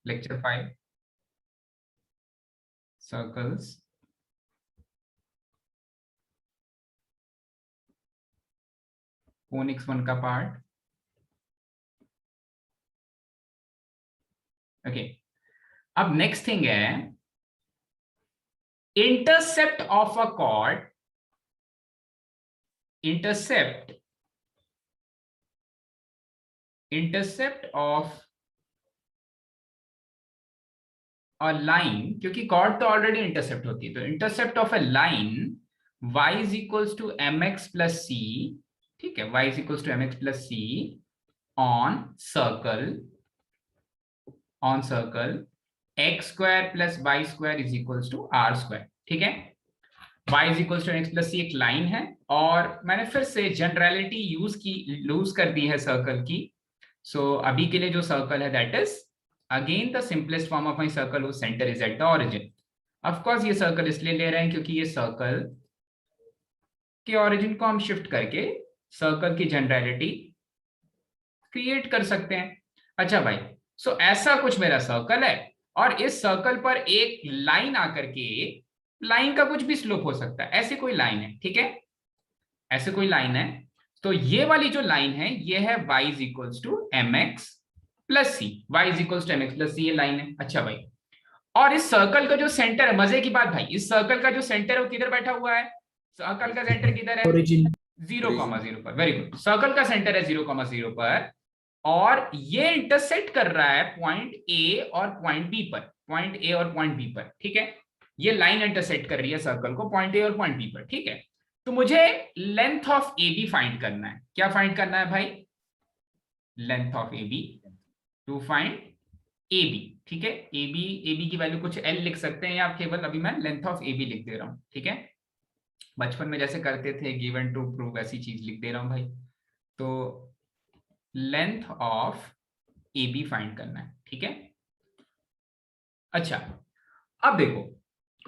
Lecture 5 circles. Conics 1 का part. Okay, अब next thing है intercept of a chord. Intercept of a line, क्योंकि chord तो already intercept होती है, तो intercept of a line y is equals to M X plus C. ठीक है, y is equals to M X plus C on circle X square plus Y square is equals to are square. ठीक है, y is equals to X plus C एक line है, और मैंने फिर से जनरलिटी यूज कर दी है सर्कल की। सो अभी के लिए जो सर्कल है that is again the simplest form of my circle whose centre is at the origin. Of course ये सर्कल इसलिए ले रहे हैं क्योंकि ये सर्कल के ओरिजिन को हम शिफ्ट करके सर्कल की जनरलिटी क्रिएट कर सकते हैं। अच्छा भाई, सो ऐसा कुछ मेरा सर्कल है, और इस सर्कल पर एक लाइन आकर के, लाइन का कुछ भी स्लोप हो सकता है, ऐसी कोई लाइन है। ठीक है, ऐसे कोई लाइन है, तो ये वाली जो लाइन है ये है y is equals to M X plus C. y is equals to M X plus C ये लाइन है। अच्छा भाई, और इस सर्कल का जो सेंटर है, मजे की बात भाई, इस सर्कल का जो सेंटर है वो किधर बैठा हुआ है? सर्कल का सेंटर किधर है? ओरिजिन। 0,0 पर। वेरी गुड, सर्कल का सेंटर है 0,0 पर, और ये इंटरसेक्ट कर रहा है पॉइंट ए और पॉइंट बी पर, पॉइंट ए और पॉइंट बी पर। ठीक है, ये लाइन इंटरसेक्ट कर रही है सर्कल को पॉइंट ए और पॉइंट बी पर। ठीक है, तो मुझे length of A B find करना है। क्या फाइंड करना है भाई? Length of A B to find A B. ठीक है, ए बी की वैल्यू कुछ एल लिख सकते हैं, या केवल अभी मैं लेंथ ऑफ ए बी लिख दे रहा हूं। ठीक है, बचपन में जैसे करते थे गिवन टू प्रूव, ऐसी चीज लिख दे रहा हूं भाई। तो length of A B find करना है। ठीक है, अच्छा अब देखो,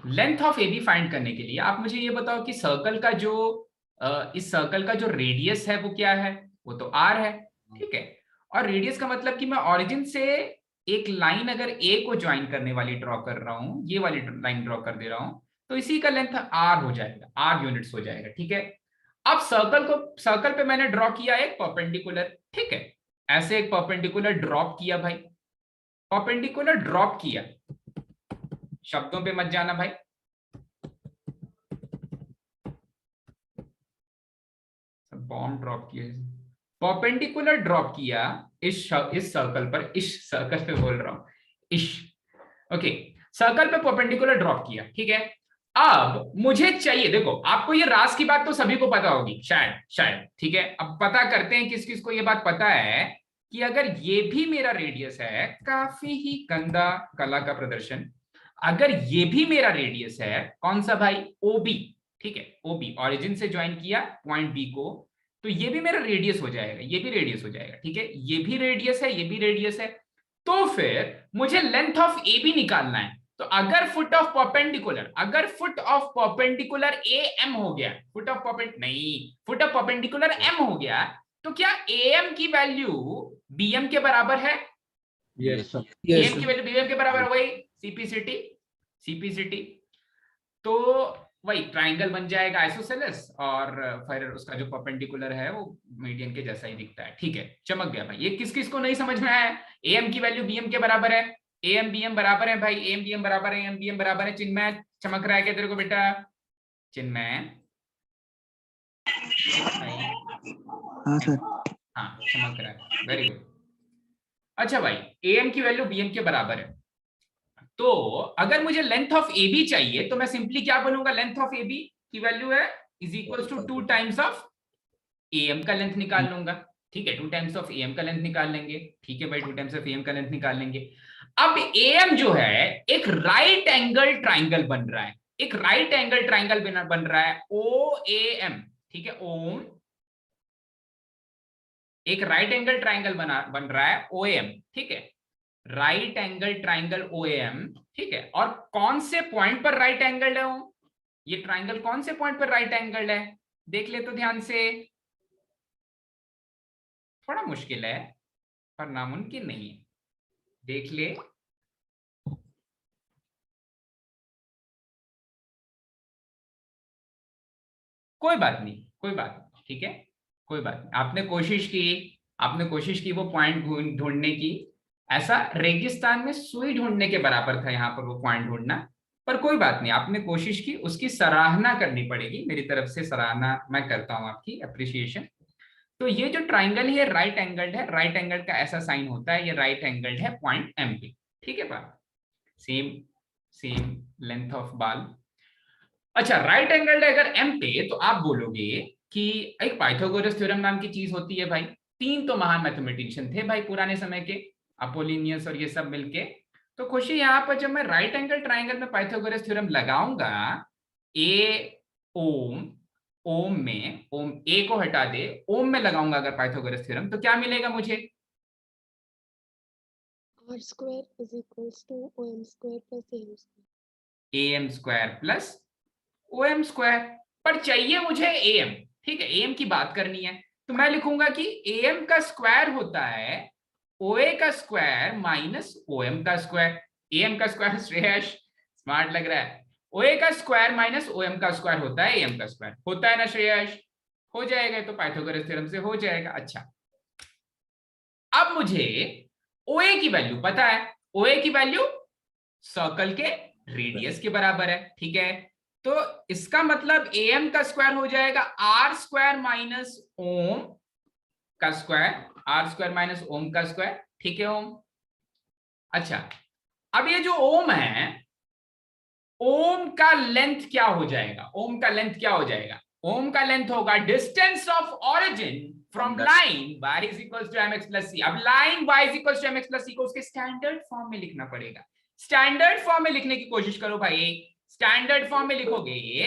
length of A B find करने के लिए आप मुझे ये बताओ कि सर्कल का जो इस सर्कल का जो रेडियस है वो क्या है? वो तो आर है। ठीक है, और रेडियस का मतलब कि मैं ऑरिजिन से एक लाइन अगर ए को ज्वाइन करने वाली ड्रॉ कर रहा हूं, ये वाली लाइन ड्रॉ कर दे रहा हूं, तो इसी का लेंथ आर हो जाएगा, आर यूनिट्स हो जाएगा। ठीक है, अब सर्कल पे मैंने ड्रॉ किया एक परपेंडिकुलर। ठीक है, ऐसे एक परपेंडिकुलर ड्रॉप किया भाई, परपेंडिकुलर ड्रॉप किया, शब्दों पे मत जाना भाई, बॉम्ब ड्रॉप किया, परपेंडिकुलर ड्रॉप किया इस सर्कल पर, इस सर्कल पे बोल रहा हूं, इस, ओके, सर्कल पे परपेंडिकुलर ड्रॉप किया। ठीक है, अब मुझे चाहिए, देखो आपको ये राज की बात तो सभी को पता होगी शायद शायद। ठीक है, अब पता करते हैं किस किस को ये बात पता है कि अगर ये भी मेरा रेडियस है, काफी ही गंदा कला का प्रदर्शन, अगर ये भी मेरा रेडियस है, कौन सा भाई? ओबी। ठीक है, ओबी, ऑरिजिन से ज्वाइन किया पॉइंट बी को, तो ये भी मेरा रेडियस हो जाएगा, ये भी रेडियस हो जाएगा। ठीक है, ये भी रेडियस है, ये भी रेडियस है, तो फिर मुझे लेंथ ऑफ ए बी निकालना है। तो अगर foot of perpendicular A M हो गया, फुट ऑफ परपेंडिकुलर एम हो गया, तो क्या ए एम की वैल्यू बी एम के बराबर है? Yes sir. ए एम की वैल्यू बी एम के बराबर, वही सीपीसीटी। तो वही ट्राइंगल बन जाएगा आइसोसेलेस, और फिर उसका जो परपेंडिकुलर है वो मीडियन के जैसा ही दिखता है। ठीक है, चमक गया भाई। ये किस किस को नहीं समझ में आया? ए एम की वैल्यू बी एम के बराबर है, ए एम बी एम बराबर है भाई, ए एम बी एम बराबर है, ए एम बी एम बराबर है। चिन्मय चमक रहा है क्या तेरे को बेटा? चिन्मय, हाँ सर। हाँ चमक रहा है, वेरी गुड। अच्छा भाई, ए एम की वैल्यू बी एम के बराबर है, तो अगर मुझे लेंथ ऑफ ए बी चाहिए तो मैं सिंपली क्या बनूंगा? लेंथ ऑफ ए बी की वैल्यू है is equal to 2 times of A M का लेंथ निकाल लूंगा। ठीक है, 2 टाइम्स ऑफ ए एम का लेंथ निकाल लेंगे। ठीक है भाई, 2 टाइम्स ऑफ ए एम का लेंथ निकाल लेंगे। अब ए एम जो है एक राइट एंगल ट्राइंगल बन रहा है, एक राइट एंगल ट्राइंगल बन रहा है ओ ए एम। ठीक है, ओम, एक राइट एंगल ट्राइंगल बन रहा है ओ एम। ठीक है, right angle triangle O M. ठीक है, और कौन से पॉइंट पर राइट एंगल है? ये ट्राइंगल कौन से पॉइंट पर राइट एंगल है? देख ले तो ध्यान से, थोड़ा मुश्किल है पर नामुमकिन नहीं है, देख ले। कोई बात नहीं, कोई बात नहीं, ठीक है, कोई बात नहीं। आपने कोशिश की वो पॉइंट ढूंढने की। ऐसा रेगिस्तान में सुई ढूंढने के बराबर था यहाँ पर वो पॉइंट ढूंढना। पर कोई बात नहीं, आपने कोशिश की, उसकी सराहना करनी पड़ेगी, मेरी तरफ से सराहना मैं करता हूँ, आपकी अप्रिसिएशन। तो ये जो ट्राइंगल है राइट एंगल्ड है, राइट एंगल का ऐसा साइन होता है, ये राइट एंगल्ड है पॉइंट एम पे, ठीक है बात। सेम सेम लेंथ ऑफ बाल। अच्छा, राइट एंगल्ड है अगर एम पे, तो आप बोलोगे कि एक पाइथागोरस थ्योरम नाम की चीज होती है भाई। तीन तो महान मैथमेटिशियन थे भाई पुराने समय के, अपोलिनियस और ये सब मिलके। तो खुशी यहाँ पर जब मैं राइट एंगल ट्राइंगल में पाइथागोरस थ्योरम लगाऊंगा, ए ओम, ओम में ओम ए को हटा दे, ओम में लगाऊंगा अगर पाइथागोरस थ्योरम, तो क्या मिलेगा मुझे? r square is equals to om square plus am square. am square plus O M square. पर चाहिए मुझे ए एम, ठीक है, ए एम की बात करनी है। तो मैं लिखूंगा कि ए एम का स्क्वायर होता है ओ ए का स्क्वायर माइनस ओ एम का स्क्वायर। ए एम का स्क्वायर, श्रेयस स्मार्ट लग रहा है, ओ ए का स्क्वायर माइनस ओ एम का स्क्वायर होता है ए एम का स्क्वायर, होता है ना श्रेयस? हो जाएगा, तो पाइथागोरस थ्योरम से हो जाएगा। अच्छा, अब मुझे ओ ए की वैल्यू पता है, ओ ए की वैल्यू सर्कल के रेडियस के बराबर है, ठीक है। तो इसका मतलब ए एम का स्क्वायर हो जाएगा आर स्क्वायर माइनस ओम का स्क्वायर, आर स्क्वायर माइनस ओम का स्क्वायर, ठीक है ओम। अच्छा, अब ये जो ओम है, ओम का लेंथ क्या हो जाएगा? ओम का लेंथ क्या हो जाएगा? ओम का लेंथ होगा distance of origin from line y is equals to mx plus c। अब line y is equals to mx plus c को उसके स्टैंडर्ड फॉर्म में लिखना पड़ेगा। स्टैंडर्ड फॉर्म में लिखने की कोशिश करो भाई, स्टैंडर्ड फॉर्म में लिखोगे।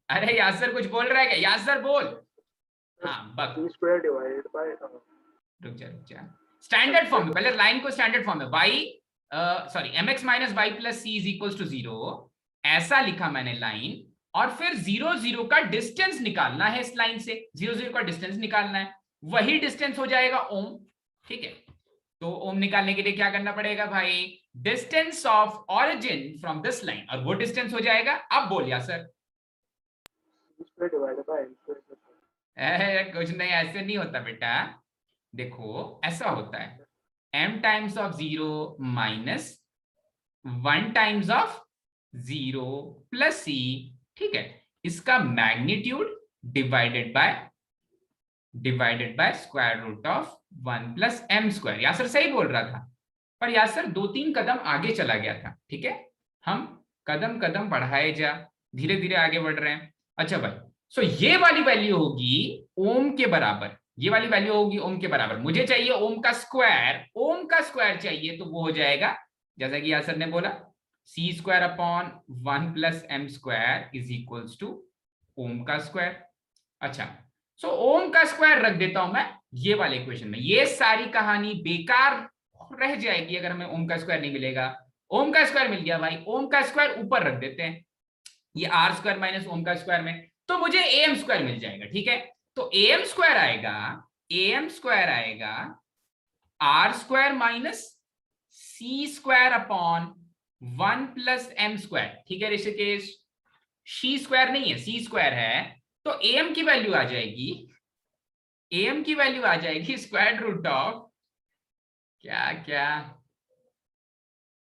अरे यासर कुछ बोल रहा है क्या? यासर बोल। हाँ बक, रुक जा। स्टैंडर्ड फॉर्म में, पहले लाइन को स्टैंडर्ड फॉर्म में mx minus Y plus C is equal to 0, ऐसा लिखा मैंने लाइन। और फिर 0 0 का डिस्टेंस निकालना है, इस लाइन से 0 0 का डिस्टेंस निकालना है, वही डिस्टेंस हो जाएगा ओम, ठीक है। तो ओम निकालने के लिए क्या करना पड़ेगा भाई? Distance of origin from this line, और वो डिस्टेंस हो जाएगा, अब बोल यासर। कुछ नहीं, ऐसे नहीं होता बेटा, देखो ऐसा होता है, m times of 0 minus 1 times of 0 plus c, ठीक है, इसका magnitude divided by square root of 1 plus M square. Yasir सही बोल रहा था, पर यासर 2-3 कदम आगे चला गया था, ठीक है। हम कदम कदम बढ़ाए जा, धीरे धीरे आगे बढ़ रहे हैं। अच्छा भाई, सो ये वाली वैल्यू होगी ओम के बराबर, ये वाली वैल्यू होगी ओम के बराबर। मुझे चाहिए ओम का स्क्वायर, ओम का स्क्वायर चाहिए, तो वो हो जाएगा जैसा कि यासर ने बोला, C square upon 1 plus M square is equals to ओम का स्क्वायर। अच्छा, सो ओम का स्क्वायर रख देता हूं मैं ये वाले इक्वेशन में। ये सारी कहानी बेकार रह जाएगी अगर हमें ओम का स्क्वायर नहीं मिलेगा। ओम का स्क्वायर मिल गया भाई, ओम का स्क्वायर ऊपर रख देते हैं, ये आर स्क्वायर माइनस ओम का स्क्वायर में, तो मुझे ए एम स्क्वायर मिल जाएगा, ठीक है। तो ए एम स्क्वायर आएगा R square minus C square upon 1 plus M square, ठीक है ऋषिकेश। सी स्क्वायर नहीं है, सी स्क्वायर है, तो ए एम की वैल्यू आ जाएगी स्क्वायर रूट ऑफ क्या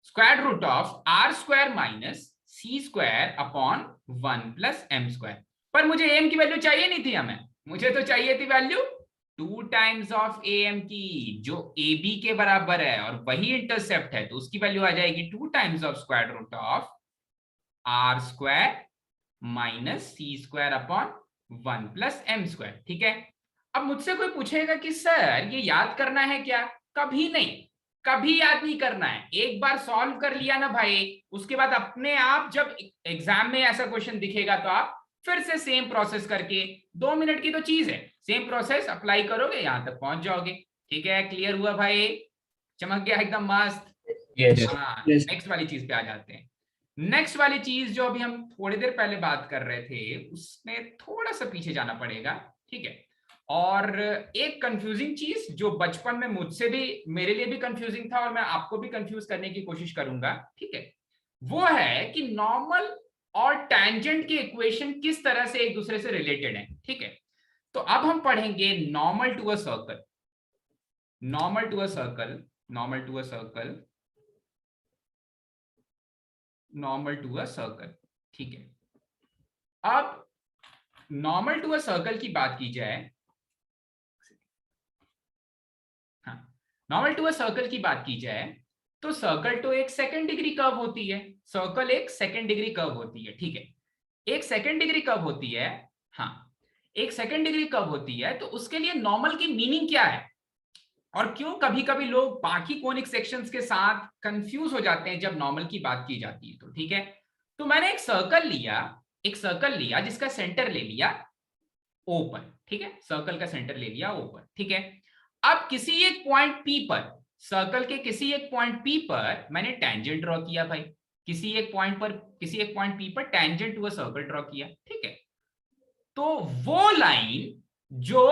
square root of R square minus C square upon 1 plus M square. पर मुझे एम की वैल्यू चाहिए नहीं थी हमें, मुझे तो चाहिए थी value 2 times of A M की, जो ए बी के बराबर है और वही इंटरसेप्ट है, तो उसकी वैल्यू आ जाएगी 2 times of square root of R square minus C square upon 1 plus M square, ठीक है। अब मुझसे कोई पूछेगा कि सर ये याद करना है क्या? कभी नहीं, कभी याद नहीं करना है। एक बार सॉल्व कर लिया ना भाई, उसके बाद अपने आप जब एग्जाम में ऐसा क्वेश्चन दिखेगा तो आप फिर से सेम प्रोसेस करके, 2 मिनट की तो चीज है, सेम प्रोसेस अप्लाई करोगे, यहां तक पहुंच जाओगे, ठीक है। क्लियर हुआ भाई? चमक गया एकदम मस्त। हाँ, नेक्स्ट वाली चीज पे आ जाते हैं। नेक्स्ट वाली चीज जो अभी हम थोड़ी देर पहले बात कर रहे थे, उसमें थोड़ा सा पीछे जाना पड़ेगा, ठीक है। और एक कंफ्यूजिंग चीज जो बचपन में मुझसे भी, मेरे लिए भी कंफ्यूजिंग था और मैं आपको भी कंफ्यूज करने की कोशिश करूंगा, ठीक है, वो है कि नॉर्मल और टैंजेंट की इक्वेशन किस तरह से एक दूसरे से रिलेटेड है। ठीक है, तो अब हम पढ़ेंगे normal to a circle, normal to a circle, normal to a circle, normal to a circle. ठीक है, अब नॉर्मल टू अ सर्कल की बात की जाए, हाँ, नॉर्मल टू अ सर्कल की बात की जाए तो सर्कल तो एक सेकंड डिग्री कर्व होती है, सर्कल एक सेकंड डिग्री कर्व होती है। ठीक है, एक सेकंड डिग्री कर्व होती है, हाँ, एक सेकंड डिग्री कर्व होती है, तो उसके लिए नॉर्मल की मीनिंग क्या है और क्यों कभी कभी लोग बाकी कोनिक सेक्शंस के साथ कंफ्यूज हो जाते हैं जब नॉर्मल की बात की जाती है। तो ठीक है, तो मैंने एक सर्कल लिया, एक सर्कल लिया जिसका सेंटर ले लिया ओ पर। ठीक है, सर्कल का सेंटर ले लिया ओ पर। ठीक है, अब किसी एक पॉइंट पी पर, सर्कल के किसी एक पॉइंट पी पर मैंने टेंजेंट ड्रॉ किया भाई, किसी एक पॉइंट पर, किसी एक पॉइंट पी पर tangent to a circle draw किया। ठीक है, तो वो लाइन जो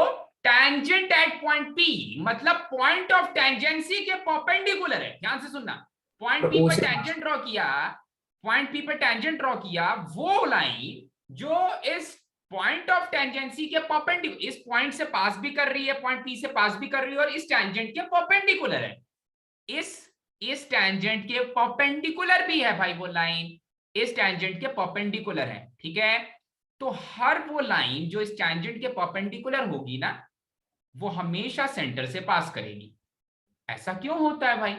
टेंजेंट एट पॉइंट पी, मतलब पॉइंट ऑफ टेंजेंसी के परपेंडिकुलर है, ध्यान से सुनना, पॉइंट पी पर टेंजेंट ड्रॉ किया, पॉइंट पी पर टेंजेंट ड्रॉ किया, वो लाइन जो इस पॉइंट ऑफ टेंजेंसी के परपेंडिकुलर, इस पॉइंट से पास भी कर रही है, पॉइंट पी से पास भी कर रही है और इस टेंजेंट के परपेंडिकुलर है, इस टेंजेंट के परपेंडिकुलर भी है भाई वो लाइन, इस टेंजेंट के परपेंडिकुलर है। ठीक है, तो हर वो लाइन जो इस टेंजेंट के परपेंडिकुलर होगी ना, वो हमेशा सेंटर से पास करेगी। ऐसा क्यों होता है भाई,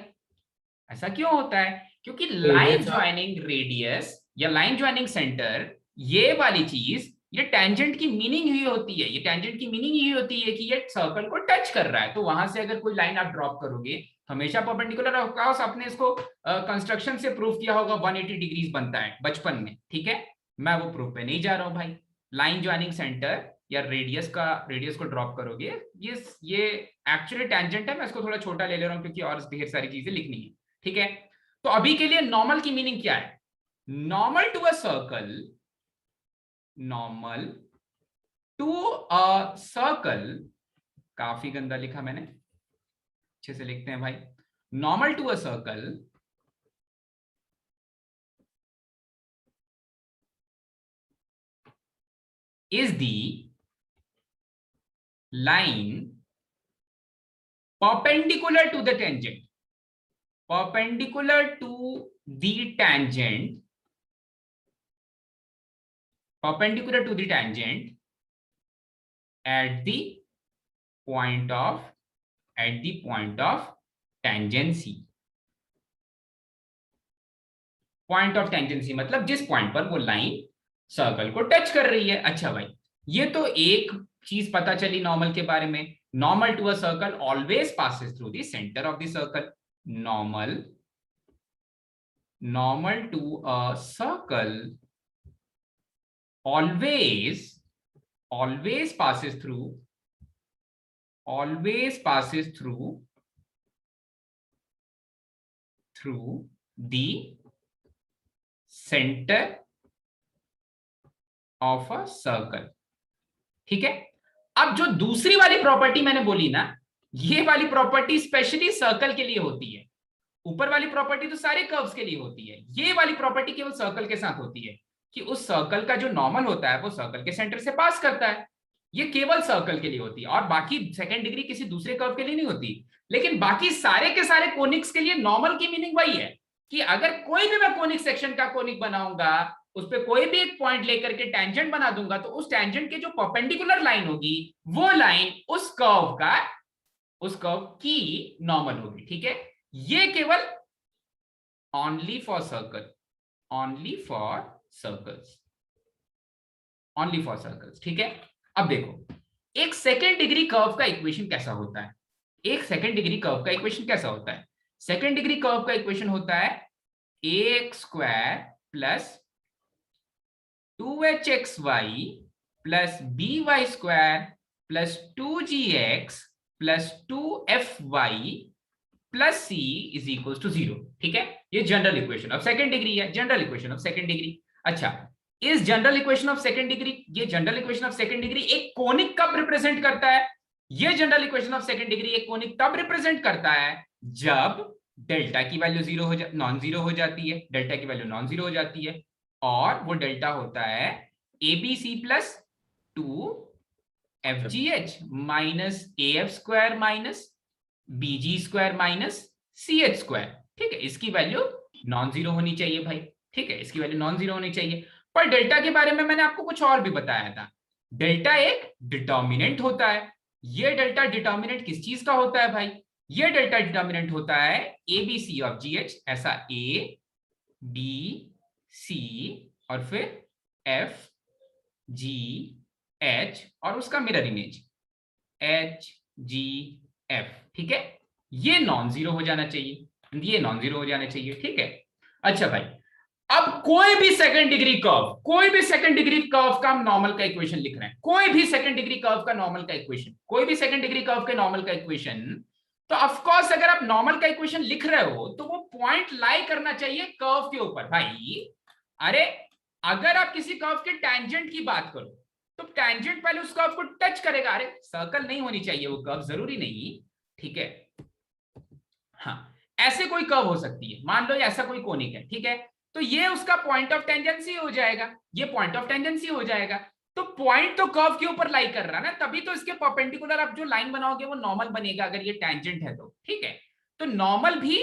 ऐसा क्यों होता है? क्योंकि लाइन ज्वाइनिंग रेडियस या लाइन ज्वाइनिंग सेंटर, ये वाली चीज, ये टेंजेंट की मीनिंग ही होती है, ये टेंजेंट की मीनिंग ही होती है कि ये सर्कल को टच कर रहा है। तो वहां से अगर कोई लाइन आप ड्रॉप करोगे हमेशा परपेंडिकुलर होगा। आपने इसको कंस्ट्रक्शन से प्रूव किया होगा, 180 डिग्रीज बनता है बचपन में। ठीक है, मैं वो प्रूफ पे नहीं जा रहा हूं भाई। लाइन ज्वाइनिंग सेंटर या रेडियस को ड्रॉप करोगे, ये एक्चुअली टेंजेंट है, मैं इसको थोड़ा छोटा ले रहा हूं क्योंकि और ढेर सारी चीजें लिखनी है। ठीक है, तो अभी के लिए नॉर्मल की मीनिंग क्या है? Normal to a circle, normal to a circle, काफी गंदा लिखा मैंने, अच्छे से लिखते हैं भाई। Normal to a circle is the line perpendicular to the tangent, perpendicular to the tangent, perpendicular to the tangent at the point of, at the point of tangency, point of tangency मतलब जिस point पर वो line circle को touch कर रही है। अच्छा भाई, ये तो एक चीज पता चली नॉर्मल के बारे में। Normal to a circle always passes through the centre of the circle. Normal, normal to a circle always passes through, always passes through the center of a circle। ठीक है, अब जो दूसरी वाली प्रॉपर्टी मैंने बोली ना, ये वाली प्रॉपर्टी स्पेशली सर्कल के लिए होती है। ऊपर वाली प्रॉपर्टी तो सारे कर्व्स के लिए होती है, ये वाली प्रॉपर्टी केवल सर्कल के साथ होती है कि उस सर्कल का जो नॉर्मल होता है वो सर्कल के सेंटर से पास करता है। ये केवल सर्कल के लिए होती है और बाकी सेकंड डिग्री किसी दूसरे कर्व के लिए नहीं होती। लेकिन बाकी सारे के सारे कोनिक्स के लिए नॉर्मल की मीनिंग वही है कि अगर कोई भी मैं कोनिक सेक्शन का कोनिक बनाऊंगा, उस पर कोई भी एक पॉइंट लेकर के टेंजेंट बना दूंगा, तो उस टेंजेंट के जो परपेंडिकुलर लाइन होगी वो लाइन उस कर्व का, उस कर्व की नॉर्मल होगी। ठीक है, ये केवल only for circle, only for circles, only for circles। ठीक है, अब देखो एक सेकेंड डिग्री कर्व का इक्वेशन कैसा होता है, एक सेकेंड डिग्री कर्व का इक्वेशन कैसा होता है? सेकेंड डिग्री कर्व का इक्वेशन होता है ax square plus 2hxy plus by square plus 2gx plus 2fy plus C is equal to 0। ठीक है, ये general equation of second degree है, general equation of second degree. अच्छा, इस general equation of second degree, ये general equation of second degree एक conic कब represent करता है? ये general equation of second degree एक कोनिक तब रिप्रेजेंट करता है जब डेल्टा की वैल्यू नॉन जीरो हो जाती है, डेल्टा की वैल्यू नॉन जीरो हो जाती है और वो डेल्टा होता है ABC plus 2FGH minus AF square minus BG square minus CH square. ठीक है, इसकी वैल्यू नॉन जीरो होनी चाहिए भाई। ठीक है, इसकी वैल्यू नॉन जीरो होनी चाहिए। पर डेल्टा के बारे में मैंने आपको कुछ और भी बताया था। डेल्टा एक डिटर्मिनेंट होता है। ये डेल्टा डिटर्मिनेंट किस चीज का होता है भाई? ये डेल्टा डिटर्मिनेंट होता है ABC ऑफ GH, ऐसा A B C और फिर F G H और उसका mirror image H G F। ठीक है, ये नॉन जीरो हो जाना चाहिए, ये नॉन जीरो हो जाना चाहिए। ठीक है, अच्छा भाई, अब कोई भी सेकंड डिग्री कर्व, कोई भी सेकंड डिग्री कर्व का हम नॉर्मल का इक्वेशन लिख रहे हैं, कोई भी सेकंड डिग्री कर्व का नॉर्मल का इक्वेशन, कोई भी सेकंड डिग्री कर्व के नॉर्मल का इक्वेशन, तो ऑफ कोर्स अगर आप नॉर्मल का इक्वेशन लिख रहे हो तो वो पॉइंट लाई करना चाहिए कर्व के ऊपर भाई। अरे अगर आप किसी कर्व के टैंजेंट की बात करो तो टैंजेंट पहले उस कर्व को टच करेगा। अरे सर्कल नहीं होनी चाहिए वो कर्व, जरूरी नहीं। ठीक है, हाँ, ऐसे कोई कर्व हो सकती है, मान लो ऐसा कोई कोनिक है। ठीक है, तो ये उसका पॉइंट ऑफ टेंजेंसी हो जाएगा, ये पॉइंट ऑफ टेंजेंसी हो जाएगा। तो पॉइंट तो कर्व के ऊपर लाई कर रहा है ना, तभी तो इसके परपेंडिकुलर आप जो लाइन बनाओगे वो नॉर्मल बनेगा, अगर ये टेंजेंट है तो। ठीक है, तो नॉर्मल भी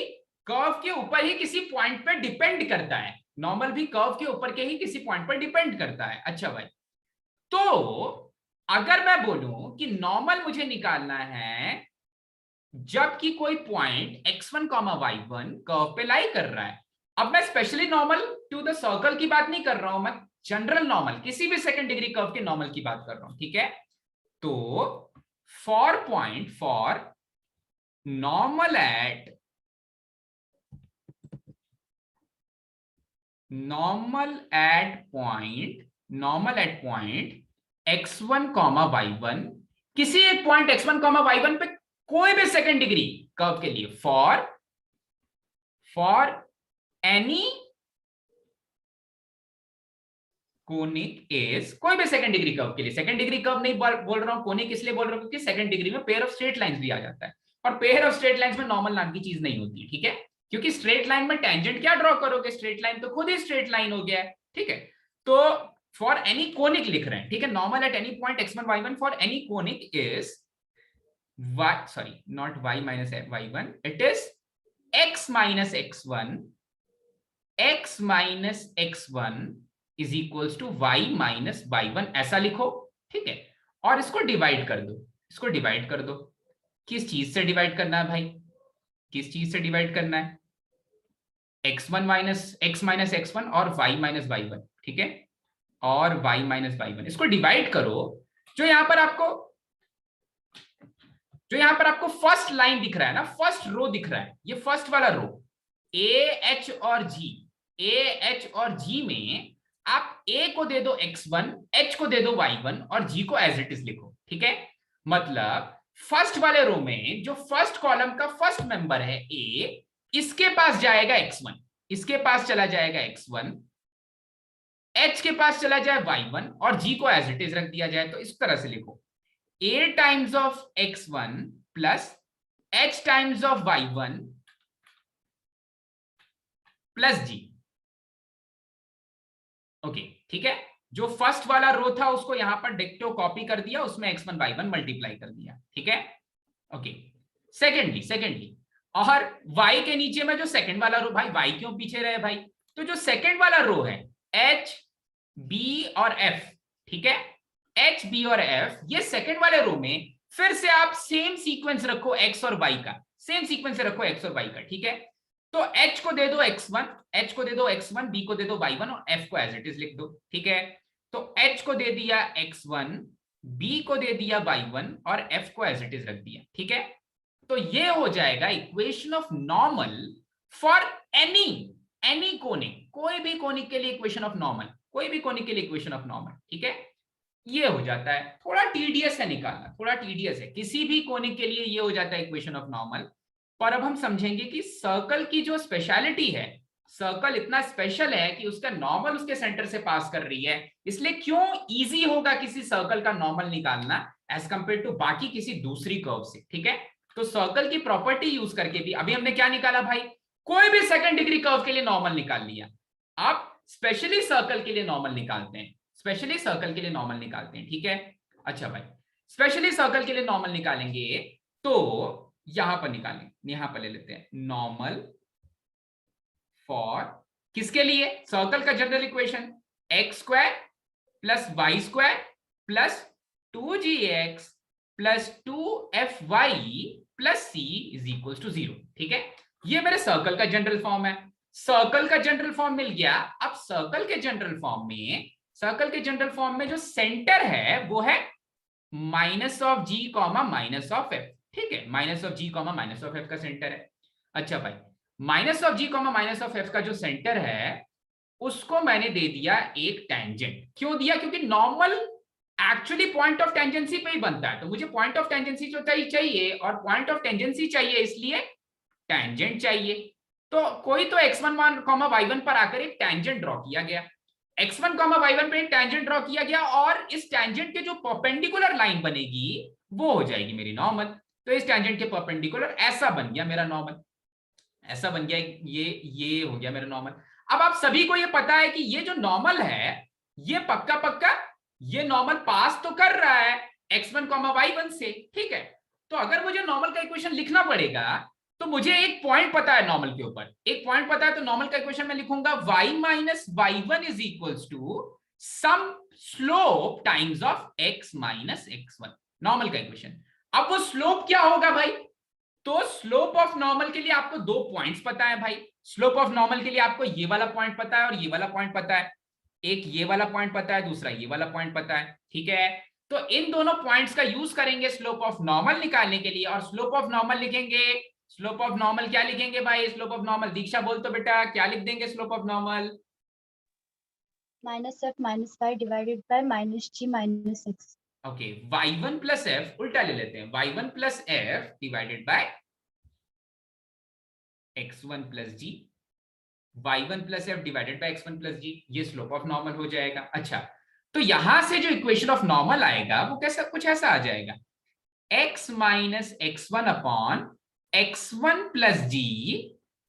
कर्व के ऊपर ही किसी पॉइंट पे डिपेंड करता है, नॉर्मल भी कर्व के ऊपर के ही किसी पॉइंट पर डिपेंड करता है। अच्छा भाई, तो अगर मैं बोलूं कि नॉर्मल मुझे निकालना है जबकि कोई पॉइंट x1, y1 कर्व पे लाई कर रहा है। अब मैं specially normal to the circle की बात नहीं कर रहा हूं, मैं जनरल नॉर्मल, किसी भी सेकंड डिग्री कर्व के नॉर्मल की बात कर रहा हूं। ठीक है, तो for point, for normal at point x1, y1, किसी एक पॉइंट x1, y1 पे कोई भी सेकंड डिग्री कर्व के लिए, फॉर एनी कोनिक इज, कोई भी सेकंड डिग्री कर्व के लिए, सेकंड डिग्री कर्व नहीं बोल रहा हूं, कोनिक इसलिए बोल रहा हूं क्योंकि सेकंड डिग्री में पेयर ऑफ स्ट्रेट लाइंस भी आ जाता है, और पेयर ऑफ स्ट्रेट लाइंस में नॉर्मल नाम की चीज नहीं होती। ठीक है, क्योंकि स्ट्रेट लाइन में टेंजेंट क्या ड्रॉ करोगे, स्ट्रेट लाइन तो खुद ही स्ट्रेट लाइन हो गया है। ठीक है, तो फॉर एनी कोनिक लिख रहे हैं। ठीक है, normal at any point x1, y1 for any conic is not y minus y1, it is x minus x1 is equals to y minus y1, ऐसा लिखो। ठीक है, और इसको डिवाइड कर दो, इसको डिवाइड कर दो। किस चीज से डिवाइड करना है भाई, किस चीज से डिवाइड करना है? x माइनस x1 और y माइनस y1। ठीक है, और y माइनस y1, इसको डिवाइड करो। जो यहां पर आपको फर्स्ट लाइन दिख रहा है ना, फर्स्ट रो दिख रहा है, ये फर्स्ट वाला रो A H और G में आप A को दे दो x1, H को दे दो y1 और G को एज इट इज लिखो। ठीक है, मतलब फर्स्ट वाले रो में जो फर्स्ट कॉलम का फर्स्ट मेंबर है A, इसके पास जाएगा x1, इसके पास चला जाएगा x1, H के पास चला जाए y1 और G को एज इट इज रख दिया जाए। तो इस तरह से लिखो A times of x1 plus H times of y1 plus G। Okay, ठीक है, जो फर्स्ट वाला रो था उसको यहां पर डिक्टो कॉपी कर दिया, उसमें x1 y1 मल्टीप्लाई कर दिया। ठीक है, ओके। सेकेंडली और y के नीचे में जो सेकंड वाला रो, भाई y क्यों पीछे रहे भाई, तो जो सेकंड वाला रो है H B और F, ठीक है, H B और F, ये सेकंड वाले रो में फिर से आप सेम सीक्वेंस रखो x और y का, सेम सीक्वेंस रखो x और y का। ठीक है, तो H को दे दो x1, H को दे दो x1, B को दे दो y1 और F को एज इट इज लिख दो। ठीक है, तो H को दे दिया x1, B को दे दिया y1 और F को एज इट इज रख दिया। ठीक है, तो ये हो जाएगा equation of normal for any conic, कोई भी कोनिक के लिए इक्वेशन ऑफ नॉर्मल, कोई भी कोनिक के लिए इक्वेशन ऑफ नॉर्मल। ठीक है, ये हो जाता है, थोड़ा टीडियस है निकालना, थोड़ा टीडियस है, किसी भी कोनिक के लिए ये हो जाता है इक्वेशन ऑफ नॉर्मल। पर अब हम समझेंगे कि सर्कल की जो स्पेशलिटी है, सर्कल इतना स्पेशल है कि उसका नॉर्मल उसके सेंटर से पास कर रही है, इसलिए क्यों इजी होगा किसी सर्कल का नॉर्मल निकालना एज कंपेयर टू बाकी किसी दूसरी कर्व से। ठीक है, तो सर्कल की प्रॉपर्टी यूज करके भी, अभी हमने क्या निकाला भाई, कोई भी सेकंड डिग्री कर्व के लिए नॉर्मल निकाल लिया। आप स्पेशली सर्कल के लिए नॉर्मल निकालते हैं, स्पेशली सर्कल के लिए नॉर्मल निकालते हैं, ठीक है। अच्छा भाई, स्पेशली सर्कल के लिए नॉर्मल निकालेंगे तो यहां पर निकालेंगे, यहां पर ले लेते हैं नॉर्मल फॉर किसके लिए, सर्कल का general equation X square plus Y square plus 2gx plus 2fy plus c is equal to 0, ठीक है। ये मेरे सर्कल का जनरल फॉर्म है, सर्कल का जनरल फॉर्म मिल गया। अब सर्कल के जनरल फॉर्म में, सर्कल के जनरल फॉर्म में जो सेंटर है वो है minus of G comma minus of F, ठीक है, minus of G comma minus of F का सेंटर है। अच्छा भाई, minus of G comma minus of F का जो सेंटर है उसको मैंने दे दिया एक टेंजेंट। क्यों दिया? क्योंकि normal actually point of tangency पे ही बनता है, तो मुझे पॉइंट ऑफ टेंजेंसी जो चाहिए और पॉइंट ऑफ टेंजेंसी चाहिए, इसलिए टेंजेंट चाहिए। तो कोई तो x1 y1 पर आकर एक टेंजेंट ड्रॉ किया गया, x1 y1 पे एक टेंजेंट ड्रॉ किया गया और इस टेंजेंट के जो परपेंडिकुलर लाइन बनेगी वो हो जाएगी मेरी नॉर्मल। तो इस टेंजेंट के परपेंडिकुलर ऐसा बन गया मेरा नॉर्मल, ऐसा बन गया, ये हो गया मेरा नॉर्मल। अब आप सभी को ये पता है कि ये जो नॉर्मल है ये पक्का पक्का ये नॉर्मल पास तो कर रहा है x1 y1 से, ठीक है। तो अगर मुझे नॉर्मल का इक्वेशन लिखना पड़ेगा तो मुझे एक पॉइंट पता है नॉर्मल के ऊपर, एक पॉइंट पता है, तो नॉर्मल का इक्वेशन में लिखूंगा y minus y1 is equals to some slope times of x minus x1, normal का इक्वेशन। अब वो स्लोप क्या होगा भाई? तो स्लोप ऑफ नॉर्मल के लिए आपको दो पॉइंट्स पता है भाई, स्लोप ऑफ नॉर्मल के लिए आपको ये वाला पॉइंट पता है और ये वाला पॉइंट पता है, एक ये वाला पॉइंट पता है, दूसरा ये वाला पॉइंट पता है, ठीक है। तो इन दोनों पॉइंट्स का यूज करेंगे स्लोप ऑफ नॉर्मल निकालने के लिए, और स्लोप ऑफ नॉर्मल लिखेंगे, स्लोप ऑफ नॉर्मल क्या लिखेंगे भाई? स्लोप ऑफ नॉर्मल दीक्षा बोल तो बेटा, क्या लिख देंगे slope of normal? Minus F minus Y divided by minus G minus X. Okay, y1 plus F उल्टा ले लेते हैं, y1 plus F divided by x1 plus G, y1 plus F divided by x1 plus G, ये slope of normal हो जाएगा। अच्छा, तो यहां से जो इक्वेशन ऑफ नॉर्मल आएगा वो कैसा, कुछ ऐसा आ जाएगा, x minus x1 upon x1 plus G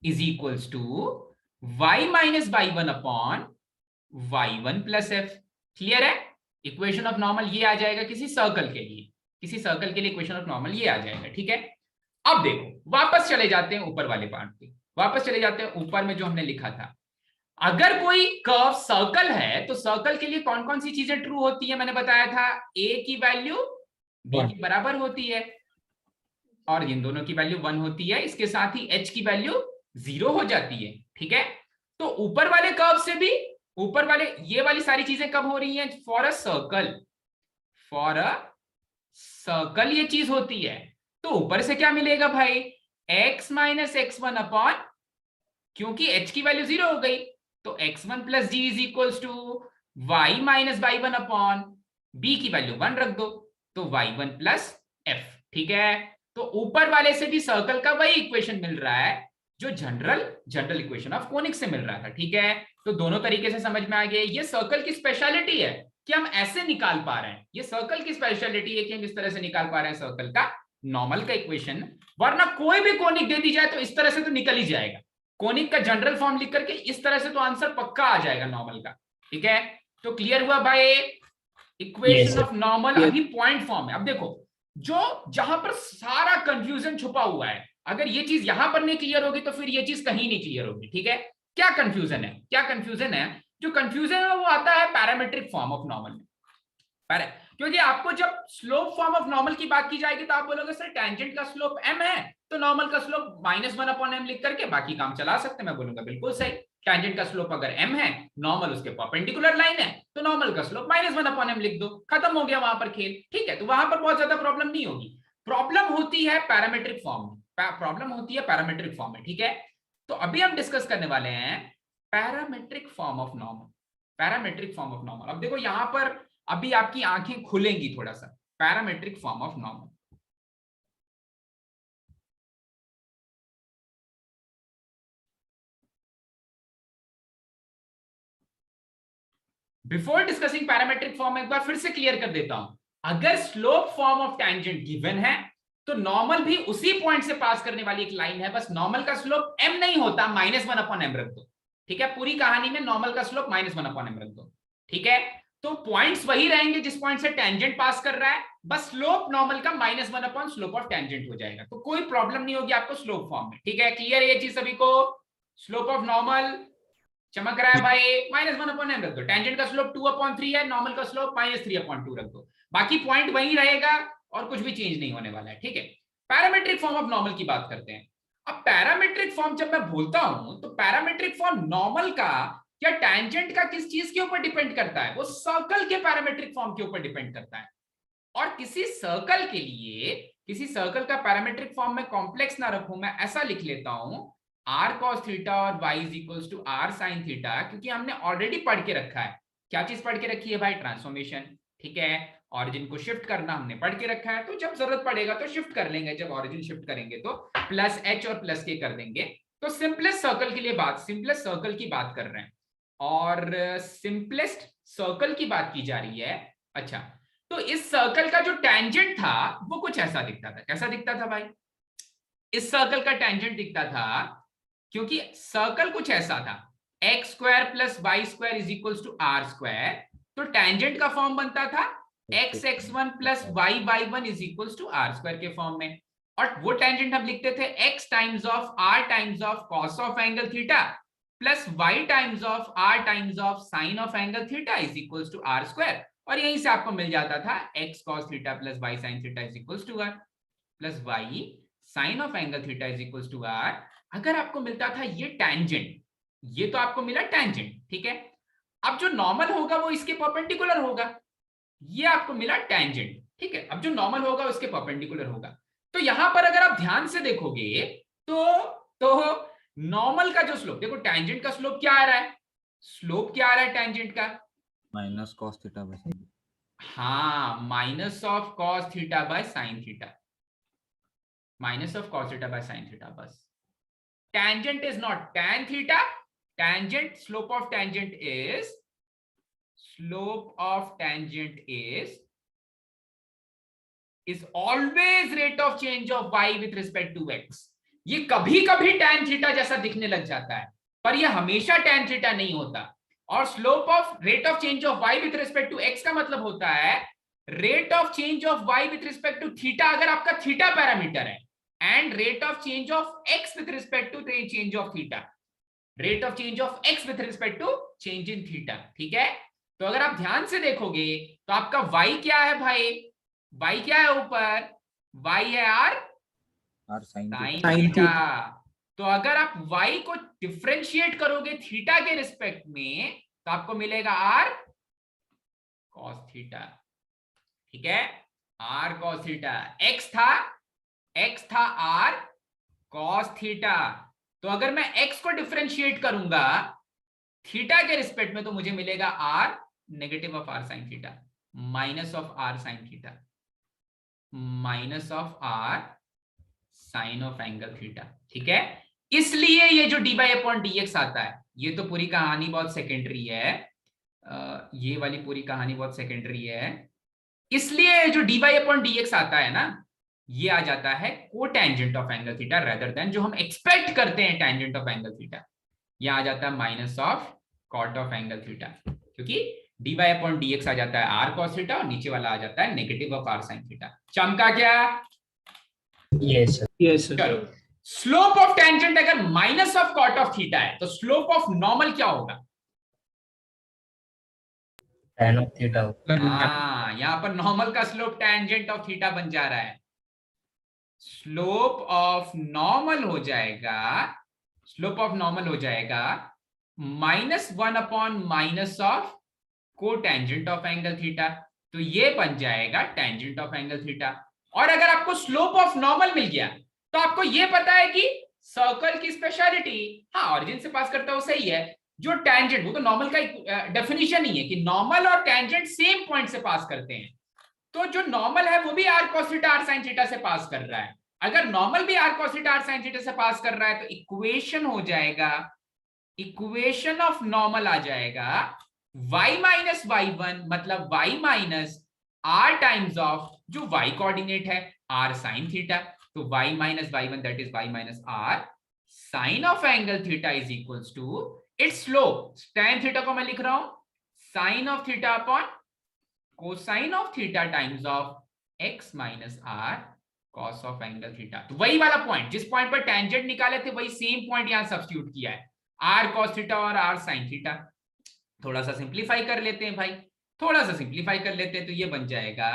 is equals to y minus y1 upon y1 plus F. Clear है? इक्वेशन ऑफ नॉर्मल ये आ जाएगा किसी सर्कल के लिए, किसी सर्कल के लिए इक्वेशन ऑफ नॉर्मल ये आ जाएगा, ठीक है। अब देखो वापस चले जाते हैं ऊपर वाले पार्ट पे, वापस चले जाते हैं ऊपर में जो हमने लिखा था। अगर कोई कर्व सर्कल है तो सर्कल के लिए कौन कौन सी चीजें ट्रू होती है? मैंने बताया था a की वैल्यू b के बराबर होती है और इन दोनों की वैल्यू 1 होती है, इसके साथ ही h की वैल्यू 0 हो जाती है, ठीक है। तो ऊपर वाले कर्व से भी, ऊपर वाले ये वाली सारी चीजें कब हो रही हैं? For a circle, for a circle ये चीज होती है। तो ऊपर से क्या मिलेगा भाई? x माइनस x1 अपॉन, क्योंकि h की वैल्यू 0 हो गई तो x1 plus G is equals to y minus y1 upon b की वैल्यू 1 रख दो तो y1 प्लस f, ठीक है। तो ऊपर वाले से भी सर्कल का वही इक्वेशन मिल रहा है जो जनरल इक्वेशन ऑफ कोनिक से मिल रहा था, ठीक है। तो दोनों तरीके से समझ में आ गए। ये सर्कल की स्पेशलिटी है कि हम ऐसे निकाल पा रहे हैं, ये सर्कल की स्पेशलिटी है कि हम इस तरह से निकाल पा रहे हैं सर्कल का नॉर्मल का इक्वेशन, वरना कोई भी कोनिक दे दी जाए तो इस तरह से तो निकल ही जाएगा। कोनिक का जनरल फॉर्म लिख करके इस तरह से तो आंसर पक्का आ जाएगा नॉर्मल का, ठीक है। तो क्लियर हुआ भाई? इक्वेशन ऑफ नॉर्मल अभी पॉइंट फॉर्म है। अब देखो, जो जहां पर सारा कंफ्यूजन छुपा हुआ है, अगर ये चीज यहां पर नहीं क्लियर होगी तो फिर ये चीज कहीं नहीं क्लियर होगी, ठीक है। क्या कंफ्यूजन है? क्या कंफ्यूजन है? जो कंफ्यूजन है वो आता है पैरामीट्रिक फॉर्म ऑफ नॉर्मल में। क्योंकि आपको जब स्लोप फॉर्म ऑफ नॉर्मल की बात की जाएगी तो आप बोलोगे सर टेंजेंट का स्लोप m है तो नॉर्मल का स्लोप -1 अपॉन m लिख करके बाकी काम चला सकते हैं। मैं बोलूंगा बिल्कुल सही, टेंजेंट का स्लोप अगर m है, नॉर्मल उसके परपेंडिकुलर लाइन है, तो नॉर्मल का स्लोप -1 अपॉन m लिख दो, खत्म हो गया वहां पर खेल, ठीक है। तो वहां पर बहुत ज्यादा प्रॉब्लम नहीं होगी। प्रॉब्लम होती है पैरामीट्रिक फॉर्म में, प्रॉब्लम होती है पैरामीट्रिक फॉर्म में, ठीक है। तो अभी हम डिस्कस करने वाले हैं parametric form of normal, parametric form of normal. अब देखो यहां पर अभी आपकी आंखें खुलेंगी थोड़ा सा, parametric form of normal. Before discussing parametric form एक बार फिर से क्लियर कर देता हूं, अगर slope form of tangent given है तो नॉर्मल भी उसी पॉइंट से पास करने वाली एक लाइन है, बस नॉर्मल का स्लोप m नहीं होता, -1 अपॉन m रख दो, ठीक है, पूरी कहानी में नॉर्मल का स्लोप -1/m रख दो, ठीक है। तो पॉइंट्स वही रहेंगे जिस पॉइंट से टेंजेंट पास कर रहा है, बस स्लोप नॉर्मल का -1 स्लोप ऑफ टेंजेंट हो जाएगा, तो कोई प्रॉब्लम नहीं होगी आपको स्लोप फॉर्म में, ठीक है। क्लियर है ये चीज सभी को? स्लोप ऑफ नॉर्मल चमक रहा है भाई, -1/m रख दो, टेंजेंट का स्लोप 2/3 है, नॉर्मल का स्लोप -3/2 रख दो, बाकी पॉइंट वही रहेगा और कुछ भी चेंज नहीं होने वाला है, ठीक है। पैरामीट्रिक फॉर्म ऑफ नॉर्मल की बात करते हैं। अब पैरामीट्रिक फॉर्म जब मैं बोलता हूं तो पैरामीट्रिक फॉर्म नॉर्मल का या टेंजेंट का किस चीज के ऊपर डिपेंड करता है? वो सर्कल के पैरामीट्रिक फॉर्म के ऊपर डिपेंड करता है। और किसी सर्कल के लिए, किसी सर्कल का पैरामीट्रिक फॉर्म में कॉम्प्लेक्स ना रखूं, मैं ऐसा लिख लेता हूं r cos थीटा और y is equals to r sin theta, क्योंकि हमने ऑलरेडी पढ़ के रखा है। क्या चीज पढ़ के रखी है भाई? ट्रांसफॉर्मेशन, ठीक है। ऑरिजिन को शिफ्ट करना हमने पढ़ के रखा है, तो जब जरूरत पड़ेगा तो शिफ्ट कर लेंगे, जब ऑरिजिन शिफ्ट करेंगे तो प्लस h और प्लस k कर देंगे। तो सिंपलेस्ट सर्कल के लिए बात, सिंपलेस्ट सर्कल की बात कर रहे हैं, और सिंपलेस्ट सर्कल की बात की जा रही है। अच्छा, तो इस सर्कल का जो टेंजेंट था वो कुछ ऐसा दिखता था। कैसा दिखता था भाई? इस सर्कल का टेंजेंट दिखता था, क्योंकि सर्कल कुछ ऐसा था, x² + y² is equals to r², तो टेंजेंट का फॉर्म बनता था x(x1) + y(y1) is equals to r² के फॉर्म में। और वो टेंजेंट हम लिखते थे x times of r times of cos of angle theta plus y times of r times of sin of angle theta is equals to r², और यहीं से आपको मिल जाता था x cos theta plus y sin theta is equals to r plus y sin of angle theta is equals to r। अगर आपको मिलता था ये टेंजेंट, ये तो आपको मिला टेंजेंट, ठीक है। अब जो नॉर्मल होगा वो इसके परपेंडिकुलर होगा, ये आपको मिला टेंजेंट, ठीक है। अब जो नॉर्मल होगा उसके परपेंडिकुलर होगा। तो यहां पर अगर आप ध्यान से देखोगे तो नॉर्मल का जो स्लोप, देखो टेंजेंट का स्लोप क्या आ रहा है? स्लोप क्या आ रहा है टेंजेंट का? Minus cos theta by sine. हाँ, minus of cos theta by sine theta, minus of cos theta by sine theta, बस। Tangent is not tan theta. Tangent, slope of tangent is always rate of change of y with respect to x. ये कभी कभी tan theta जैसा दिखने लग जाता है, पर ये हमेशा tan theta नहीं होता। और slope of rate of change of y with respect to x का मतलब होता है rate of change of y with respect to theta, अगर आपका थीटा पैरामीटर है, and rate of change of x with respect to change of theta, rate of change of x with respect to change in theta, ठीक है। तो अगर आप ध्यान से देखोगे तो आपका y क्या है भाई? y क्या है ऊपर? y है r sin थीटा। तो अगर आप y को डिफरेंशिएट करोगे थीटा के रिस्पेक्ट में तो आपको मिलेगा r cos थीटा, ठीक है। r cos थीटा, x था r cos थीटा, तो अगर मैं x को डिफरेंशिएट करूंगा थीटा के रिस्पेक्ट में तो मुझे मिलेगा r negative of r sin theta minus of r sin theta minus of r sin of angle theta, ठीक है। इसलिए ये जो dy/dx आता है, ये तो पूरी कहानी बहुत सेकेंडरी है, ये वाली पूरी कहानी बहुत सेकेंडरी है। इसलिए जो dy/dx आता है ना, ये आ जाता है cotangent of angle theta rather than जो हम एक्सपेक्ट करते हैं टेंजेंट ऑफ एंगल थीटा, ये आ जाता है minus of cot of angle theta, क्योंकि dy/dx आ जाता है r cos थीटा और नीचे वाला आ जाता है negative of r sin theta. चमका क्या? Yes sir. चलो, स्लोप ऑफ टेंजेंट अगर minus of cot of theta है तो स्लोप ऑफ नॉर्मल क्या होगा? tan of theta. हाँ, यहां पर नॉर्मल का स्लोप टेंजेंट ऑफ थीटा बन जा रहा है। स्लोप ऑफ नॉर्मल हो जाएगा, स्लोप ऑफ नॉर्मल हो जाएगा -1 minus of cotangent of angle theta, तो ये बन जाएगा टेंजेंट ऑफ एंगल थीटा। और अगर आपको स्लोप ऑफ नॉर्मल मिल गया तो आपको ये पता है कि सर्कल की स्पेशलिटी, हाँ ऑरिजिन से पास करता है वो सही है, जो टेंजेंट, वो तो नॉर्मल का डेफिनेशन ही है कि नॉर्मल और टेंजेंट सेम पॉइंट से पास करते हैं, तो जो नॉर्मल है वो भी r cos theta r sin theta से पास कर रहा है। अगर नॉर्मल भी r cos theta r sin theta से पास कर रहा है तो इक्वेशन हो जाएगा, इक्वेशन ऑफ नॉर्मल आ जाएगा y माइनस y1 मतलब y minus r times of जो y कोऑर्डिनेट है r sin थीटा, तो y minus y1 that is y minus r sin of angle theta is equals to its slope tan theta को मैं लिख रहा हूं sine of theta upon cosine of theta times of x minus r cos of angle theta. तो वही वाला point जिस point पर टेंजेंट निकाले थे वही सेम पॉइंट यहां सब्स्टिट्यूट किया है, r cos थीटा और r sin थीटा। थोड़ा सा सिंप्लीफाई कर लेते हैं भाई, थोड़ा सा सिंप्लीफाई कर लेते हैं, तो ये बन जाएगा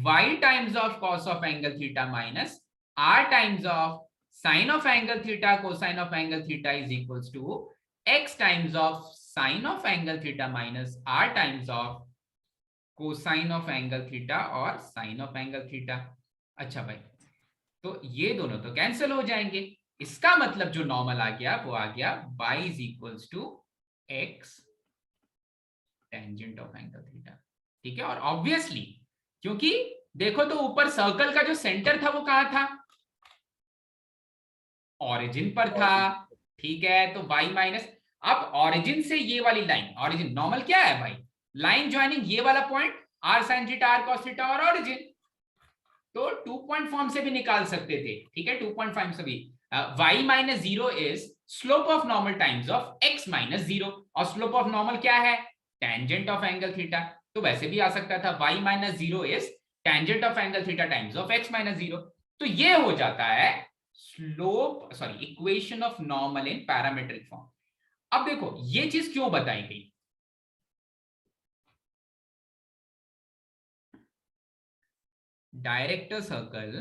y times of cos of angle theta minus r times of sine of angle theta cosine of angle theta is equals to x times of sine of angle theta minus r times of cosine of angle theta और sine of angle theta. अच्छा भाई, तो ये दोनों तो cancel हो जाएंगे, इसका मतलब जो नॉर्मल आ गया वो आ गया y is equals to x tangent of angle theta. ठीक है, और ऑब्वियसली क्योंकि देखो तो ऊपर सर्कल का जो सेंटर था वो कहां था, ऑरिजिन पर था। ठीक है, तो y माइनस, अब ऑरिजिन से ये वाली लाइन, ऑरिजिन नॉर्मल क्या है भाई, लाइन ज्वाइनिंग ये वाला point r sin theta r cos theta और ऑरिजिन, तो 2 पॉइंट फॉर्म से भी निकाल सकते थे। ठीक है, 2 पॉइंट फॉर्म से भी y minus 0 is slope of normal times of x minus 0, और स्लोप ऑफ नॉर्मल क्या है, टेंजेंट ऑफ एंगल थीटा। तो वैसे भी आ सकता था y minus 0 is tangent of angle theta times of x minus 0। तो ये हो जाता है slope, sorry, equation of normal in parametric form. अब देखो ये चीज क्यों बताई गई, डायरेक्टर सर्कल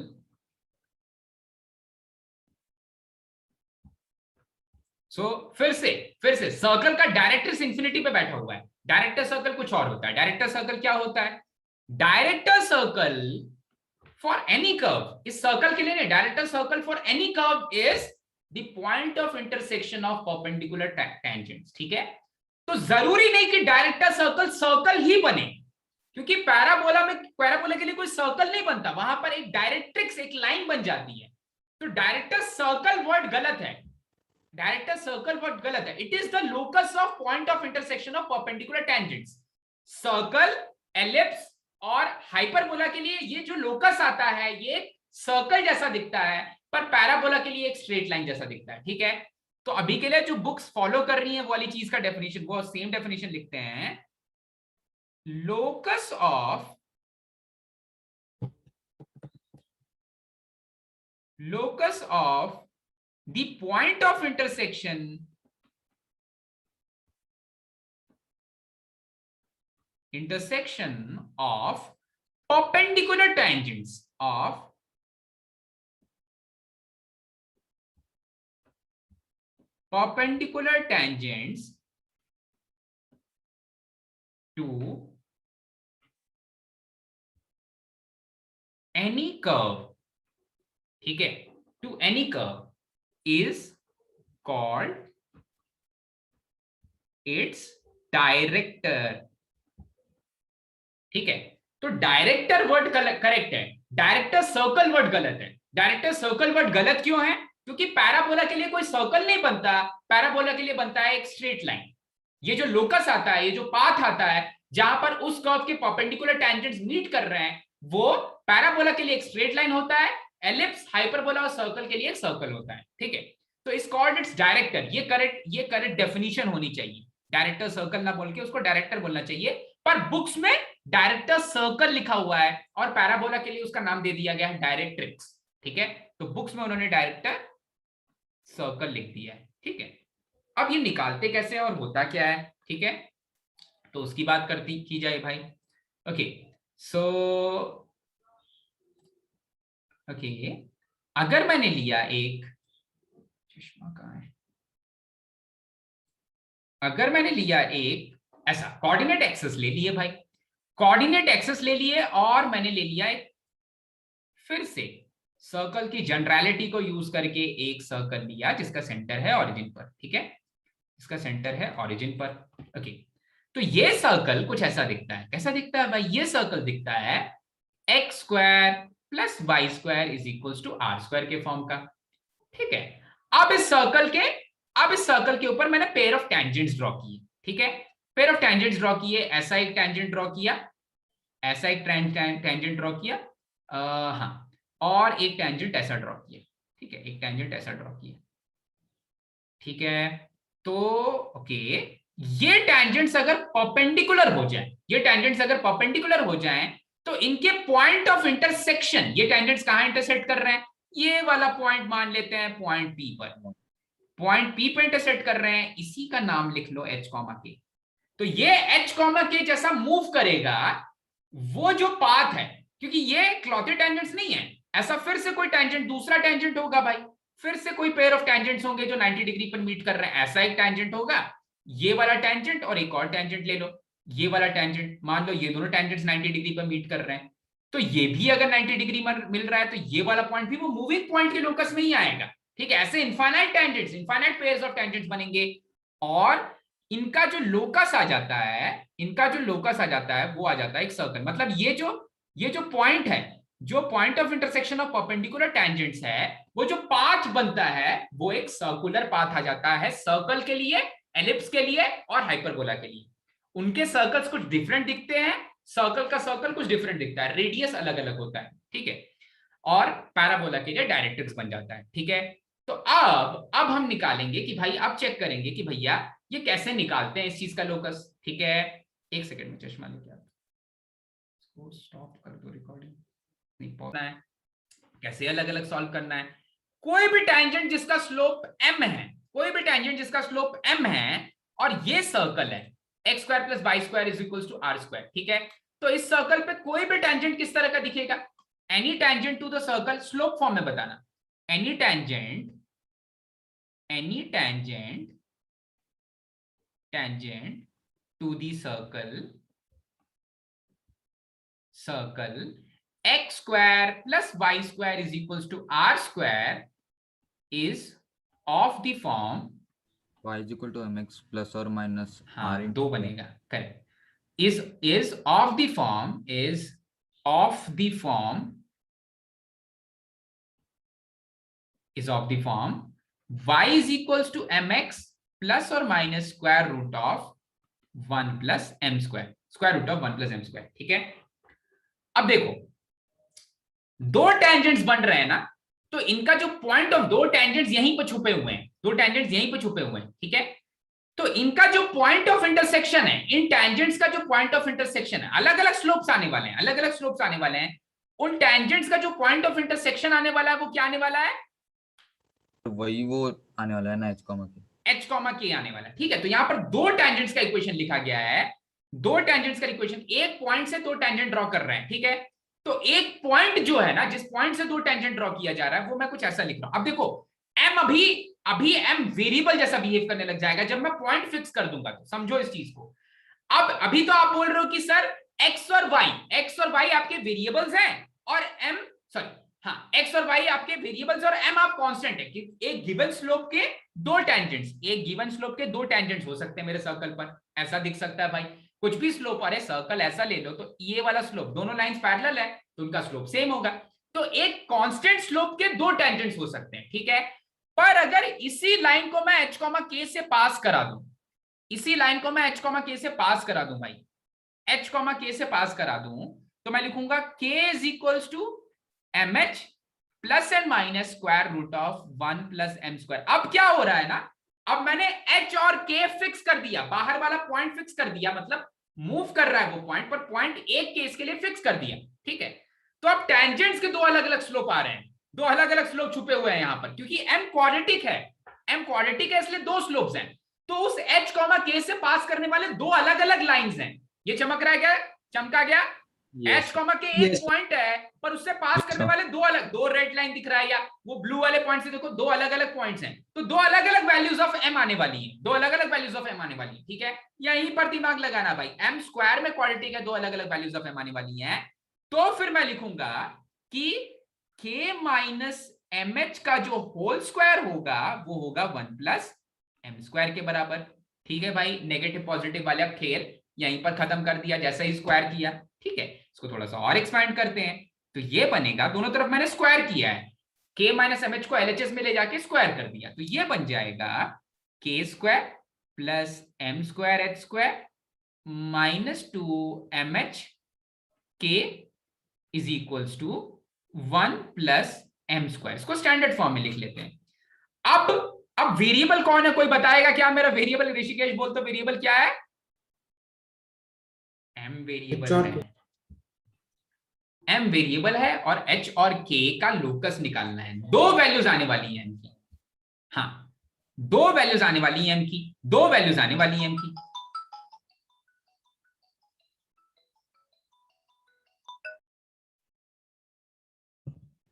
फिर से सर्कल का डायरेक्टर इंफिनिटी पे बैठा हुआ है। डायरेक्टर सर्कल कुछ और होता है। डायरेक्टर सर्कल क्या होता है, director circle for any curve, इस सर्कल के लिए नहीं, director circle for any curve is the point of intersection of perpendicular tangents. ठीक है, तो जरूरी नहीं कि डायरेक्टर सर्कल सर्कल ही बने, क्योंकि पैराबोला के लिए कोई सर्कल नहीं बनता, वहां पर एक डायरेक्ट्रिक्स, एक लाइन बन जाती है। तो डायरेक्टर सर्कल वर्ड गलत है, डायरेक्टर सर्कल वर्ड गलत है। It is the locus of point of intersection of perpendicular tangents. Circle, ellipse और हाइपरबोला के लिए ये जो लोकस आता है ये सर्कल जैसा दिखता है, पर पैराबोला के लिए एक स्ट्रेट लाइन जैसा दिखता है। ठीक है, तो अभी के लिए जो बुक्स फॉलो कर रही हैं वो वाली चीज का डेफिनेशन, वो सेम डेफिनेशन लिखते हैं, locus of the point of intersection of perpendicular tangents of to any curve, ठीक है, to any curve is called its director। ठीक है, तो डायरेक्टर वर्ड करेक्ट है, डायरेक्टर सर्कल वर्ड गलत है। डायरेक्टर सर्कल वर्ड गलत क्यों है, क्योंकि पैराबोला के लिए कोई सर्कल नहीं बनता, पैराबोला के लिए बनता है एक स्ट्रेट लाइन। ये जो लोकस आता है, ये जो पाथ आता है जहां पर उस कर्व के परपेंडिकुलर टेंजेंट्स मीट कर रहे हैं, वो पैराबोला के लिए एक स्ट्रेट लाइन होता है, एलिप्स, हाइपरबोला और सर्कल के लिए एक सर्कल होता है। ठीक है, तो इस कॉल्ड इट्स डायरेक्टर, ये करेक्ट डेफिनेशन होनी चाहिए। डायरेक्टर सर्कल ना बोल के उसको डायरेक्टर बोलना चाहिए, पर बुक्स में डायरेक्टर सर्कल लिखा हुआ है और पैराबोला के लिए उसका नाम दे दिया गया है डायरेक्ट्रिक्स। ठीक है, तो बुक्स में उन्होंने डायरेक्टर सर्कल लिख दिया है। ठीक है, अब ये निकालते कैसे और होता क्या है, ठीक है, तो उसकी बात की जाए भाई। ओके, सो ओके, अगर मैंने लिया एक, चश्मा कहाँ है, अगर मैंने लिया एक ऐसा कोऑर्डिनेट एक्सेस ले लिए भाई, कोऑर्डिनेट एक्सेस ले लिए, और मैंने ले लिया एक फिर से सर्कल की जनरलिटी को यूज करके एक सर्कल लिया जिसका सेंटर है ऑरिजिन पर। ठीक है, इसका सेंटर है ऑरिजिन पर। ओके, तो ये सर्कल कुछ ऐसा दिखता है। कैसा दिखता है भाई, ये सर्कल दिखता है x square plus Y square is equals to are square के फॉर्म का। ठीक है, अब इस सर्कल के ऊपर मैंने पेयर ऑफ टेंजेंट्स ड्रॉ किए। ठीक है, पेयर ऑफ टेंजेंट्स ड्रॉ किए, ऐसा एक टेंजेंट ड्रॉ किया, ऐसा एक टेंजेंट ड्रॉ किया, हाँ, और एक टेंजेंट ऐसा ड्रॉ किया। ठीक है, एक टेंजेंट ऐसा ड्रॉ किया। ठीक है, तो ओके, ये टेंजेंट्स अगर परपेंडिकुलर हो जाए, ये टेंजेंट्स अगर परपेंडिकुलर हो जाएं तो इनके पॉइंट ऑफ इंटरसेक्शन, ये टेंजेंट्स कहां इंटरसेक्ट कर रहे हैं, ये वाला पॉइंट मान लेते हैं पॉइंट पी पर, पॉइंट पी पर इंटरसेक्ट कर रहे हैं, इसी का नाम लिख लो एच कॉमा के। तो ये एच कॉमा के जैसा मूव करेगा वो जो पाथ है, क्योंकि ये क्लॉटेड टेंजेंट्स नहीं है, ऐसा फिर से कोई टेंजेंट दूसरा टेंजेंट होगा भाई, फिर से कोई पेयर ऑफ टेंजेंट्स होंगे जो 90 डिग्री पर मीट कर रहे हैं, ऐसा एक टेंजेंट होगा, ये वाला टेंजेंट और एक और टेंजेंट ले लो, ये वाला टेंजेंट, मान लो ये दोनों टेंजेंट्स 90 डिग्री पर मीट कर रहे हैं, तो ये भी अगर 90 डिग्री में मिल रहा है तो ये वाला पॉइंट भी वो मूविंग पॉइंट के लोकस में ही आएगा। ठीक है, ऐसे infinite tangents, infinite pairs of tangents बनेंगे, और इनका जो लोकस आ जाता है, इनका जो लोकस आ जाता है वो आ जाता है एक सर्कल। मतलब ये जो पॉइंट है, जो point of intersection of perpendicular tangents है, वो जो पाथ बनता है वो एक सर्कुलर पाथ आ जाता है, सर्कल के लिए, एलिप्स के लिए और हाइपरबोला के लिए। उनके सर्कल्स कुछ डिफरेंट दिखते हैं, सर्कल का सर्कल कुछ डिफरेंट दिखता है, रेडियस अलग अलग होता है। ठीक है, और पैराबोला के लिए डायरेक्ट्रिक्स बन जाता है। ठीक है, तो अब हम निकालेंगे कि भाई, अब चेक करेंगे कि भैया ये कैसे निकालते हैं इस चीज का लोकस। ठीक है, एक सेकंड में चश्मा लेके आता हूं, स्टॉप कर दो रिकॉर्डिंग, नहीं पहुंचना है, कैसे अलग अलग सॉल्व करना है। कोई भी टेंजेंट जिसका स्लोप m है, कोई भी टेंजेंट जिसका स्लोप m है, और ये सर्कल है x square plus Y square is equal to are square. ठीक है, तो इस सर्कल पे कोई भी टेंजेंट किस तरह का दिखेगा, any tangent to the circle, slope form में बताना, any tangent to the circle x square plus y square is equals to r square is of the form, y is equal to mx plus or minus हाँ, r into दो बनेगा, correct, is of the form y is equals to mx plus or minus square root of 1 plus m square, square root of 1 plus m square। ठीक है, अब देखो दो tangents बन रहे हैं ना, तो इनका जो पॉइंट ऑफ, दो टेंजेंट्स यहीं पर छुपे हुए हैं, दो टेंजेंट्स यहीं पर छुपे हुए हैं। ठीक है, तो इनका जो पॉइंट ऑफ इंटरसेक्शन है, इन टेंजेंट्स का जो पॉइंट ऑफ इंटरसेक्शन है, अलग अलग स्लोप्स आने वाले हैं, अलग अलग स्लोप्स आने वाले हैं, उन टेंजेंट्स का जो पॉइंट ऑफ इंटरसेक्शन आने वाला है वो क्या आने वाला है, वही वो आने वाला है ना h कॉमा के आने वाला है। ठीक है, तो यहां पर दो टेंजेंट्स का इक्वेशन लिखा गया है, दो टेंजेंट्स का इक्वेशन, एक पॉइंट से दो टेंजेंट ड्रॉ कर रहे हैं। ठीक है, तो एक पॉइंट जो है ना, जिस पॉइंट से दो टेंजेंट ड्रॉ किया जा रहा है, वो मैं कुछ ऐसा लिख रहा हूं। अब देखो m अभी m वेरिएबल जैसा बिहेव करने लग जाएगा जब मैं पॉइंट फिक्स कर दूंगा, तो समझो इस चीज को। अब अभी तो आप बोल रहे हो कि सर x और y आपके वेरिएबल्स हैं, और x और y आपके वेरिएबल्स और m आप कांस्टेंट है, कि एक गिवन स्लोप के दो टेंजेंट्स हो सकते हैं मेरे सर्कल पर, ऐसा दिख सकता है भाई, कुछ भी स्लोप, अरे सर्कल ऐसा ले लो, तो ये वाला स्लोप, दोनों लाइंस पैरेलल है तो उनका स्लोप सेम होगा, तो एक कांस्टेंट स्लोप के दो टेंजेंट्स हो सकते हैं। ठीक है, पर अगर इसी लाइन को मैं h k से पास करा दूं, इसी लाइन को मैं h k से पास करा दूं भाई, h k से पास करा दूं, तो मैं लिखूंगा k is equals to mh plus and minus square root of 1 plus m square. अब क्या हो रहा है ना, अब मैंने h और k फिक्स कर दिया, बाहर वाला पॉइंट फिक्स कर दिया, मतलब मूव कर रहा है वो पॉइंट, पर पॉइंट एक केस के लिए फिक्स कर दिया। ठीक है, तो अब टेंजेंट्स के दो अलग अलग स्लोप आ रहे हैं, दो अलग अलग स्लोप छुपे हुए हैं यहां पर, क्योंकि m क्वाड्रेटिक है इसलिए दो स्लोप्स हैं, तो उस h k से पास करने वाले दो अलग अलग लाइंस हैं। ये चमक रहा है क्या, चमका गया, h k एक पॉइंट है पर उससे पास करने वाले दो रेड लाइन दिख रहा है, या वो ब्लू वाले पॉइंट से देखो दो अलग अलग पॉइंट्स हैं, तो दो अलग अलग वैल्यूज ऑफ m आने वाली है, दो अलग अलग वैल्यूज ऑफ m आने वाली है। ठीक है, यहीं पर दिमाग लगाना भाई, m स्क्वायर में क्वाड्रेटिक है, दो अलग अलग वैल्यूज ऑफ m आने वाली है, तो फिर मैं लिखूंगा कि k माइनस mh का जो होल स्क्वायर होगा वो होगा 1 प्लस m स्क्वायर के बराबर। ठीक है भाई, नेगेटिव पॉजिटिव वाला खेल यहीं पर खत्म कर दिया जैसे ही स्क्वायर किया। ठीक है, इसको थोड़ा सा और एक्सपैंड करते हैं, तो ये बनेगा, दोनों तरफ मैंने स्क्वायर किया है, k माइनस mh को LHS में ले जाके स्क्वायर कर दिया, तो ये बन जाएगा k square plus m square h square minus 2mh k is equals to 1 plus m square. इसको स्टैंडर्ड फॉर्म में लिख लेते हैं। अब वेरिएबल कौन है, कोई बताएगा क्या मेरा वेरिएबल? ऋषिकेश बोल तो वेरिएबल क्या है? एम वेरिएबल है, एम वेरिएबल है और एच और के का लोकस निकालना है। दो वैल्यूज आने वाली है एम की, हाँ दो वैल्यूज आने वाली है एम की, दो वैल्यूज आने वाली है एम की।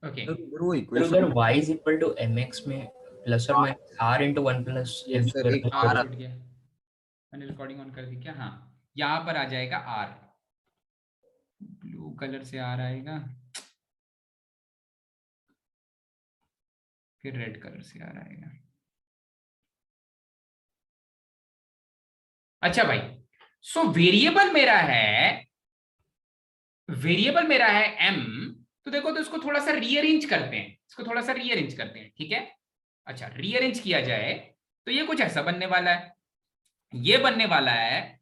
ओके ब्रो सर इक्वेशन अगर y is equal to mx में प्लस और minus r into 1 plus m sir square एक का आर R छूट गया, मैंने रिकॉर्डिंग ऑन कर दी क्या? हाँ यहां पर आ जाएगा आर, ब्लू कलर से आर आएगा, फिर रेड कलर से आर आएगा। अच्छा भाई, सो वेरिएबल मेरा है, वेरिएबल मेरा है m, तो देखो तो इसको थोड़ा सा रीअरेंज करते हैं, इसको थोड़ा सा रीअरेंज करते हैं, ठीक है। अच्छा रीअरेंज किया जाए तो ये कुछ ऐसा बनने वाला है, ये बनने वाला है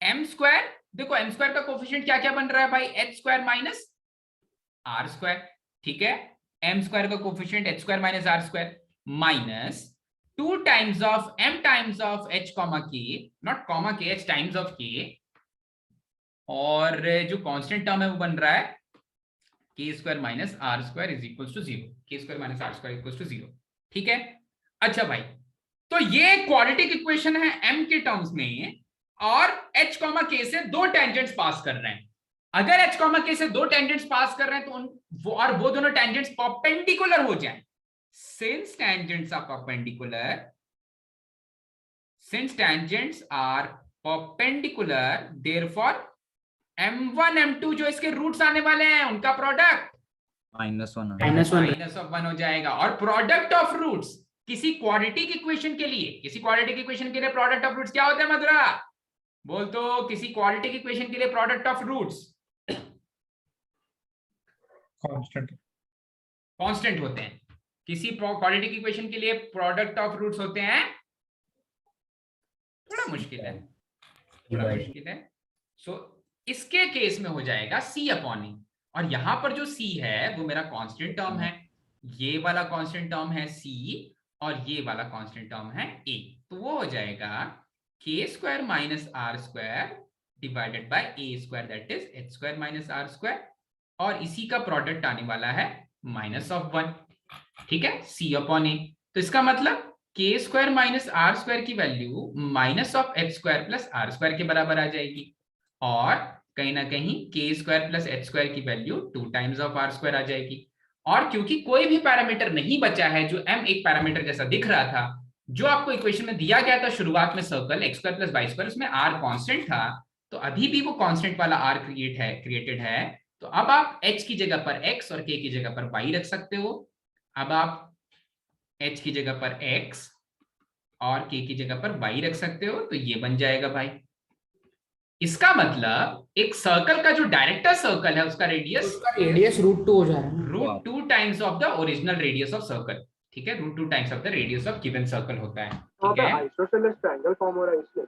एम स्क्वायर। देखो एम स्क्वायर का कोफिशिएंट क्या क्या बन रहा है भाई? H square minus are square, ठीक है। एम स्क्वायर का coefficient h square minus are square minus 2 times of m times of h comma k, not comma k, h times of k, और जो कांस्टेंट टर्म है वो बन रहा है k square minus are square is equal to 0, k square minus are square equal to 0, ठीक है। अच्छा भाई, तो ये क्वाड्रेटिक इक्वेशन है m के टर्म्स में, और h कॉमा k से दो टेंजेंट्स पास कर रहे हैं। अगर h कॉमा k से दो टेंजेंट्स पास कर रहे हैं तो वो दोनों टेंजेंट्स परपेंडिकुलर हो जाएं, since tangents are perpendicular, since tangents are perpendicular, therefore m1 m2 जो इसके रूट्स आने वाले हैं उनका प्रोडक्ट -1 माइनस ऑफ 1 हो जाएगा। और प्रोडक्ट ऑफ रूट्स किसी क्वाड्रेटिक इक्वेशन के लिए, किसी क्वाड्रेटिक इक्वेशन के लिए प्रोडक्ट ऑफ रूट्स क्या होता है मधुरा? बोल तो किसी क्वाड्रेटिक इक्वेशन के लिए प्रोडक्ट ऑफ रूट्स कांस्टेंट होते हैं। किसी क्वाड्रेटिक इक्वेशन के लिए प्रोडक्ट ऑफ रूट्स होते हैं, थोड़ा मुश्किल है, थोड़ा मुश्किल है। सो इसके केस में हो जाएगा c अपॉन ए, और यहां पर जो c है वो मेरा कांस्टेंट टर्म है, ये वाला कांस्टेंट टर्म है c और ये वाला कांस्टेंट टर्म है a, तो वो हो जाएगा k square minus are square divided by a square, that is h square minus are square, और इसी का प्रोडक्ट आने वाला है माइनस ऑफ 1, ठीक है, c अपॉन ए। तो इसका मतलब k square minus are square की value minus of h square plus R square के बराबर आ जाएगी, और कहीं ना कहीं k square plus h square की value 2 times of R square आ जाएगी। और क्योंकि कोई भी पैरामीटर नहीं बचा है, जो m एक पैरामीटर जैसा दिख रहा था, जो आपको इक्वेशन में दिया गया था शुरुआत में circle x square plus Y square, उसमें r कांस्टेंट था, तो अभी भी वो कांस्टेंट वाला r क्रिएटेड है। तो अब आप h की जगह पर x और k की जगह पर y रख सकते हो। अब आप h की जगह पर x और k की जगह पर y रख सकते हो, तो ये बन जाएगा भाई। इसका मतलब एक सर्कल का जो डायरेक्टर सर्कल है उसका रेडियस √2 हो जाएगा, √2 times of the original radius of circle, ठीक है, √2 times of the radius of given circle होता है, ठीक है। आइसोसेलेस ट्रायंगल फॉर्म हो रहा है इसलिए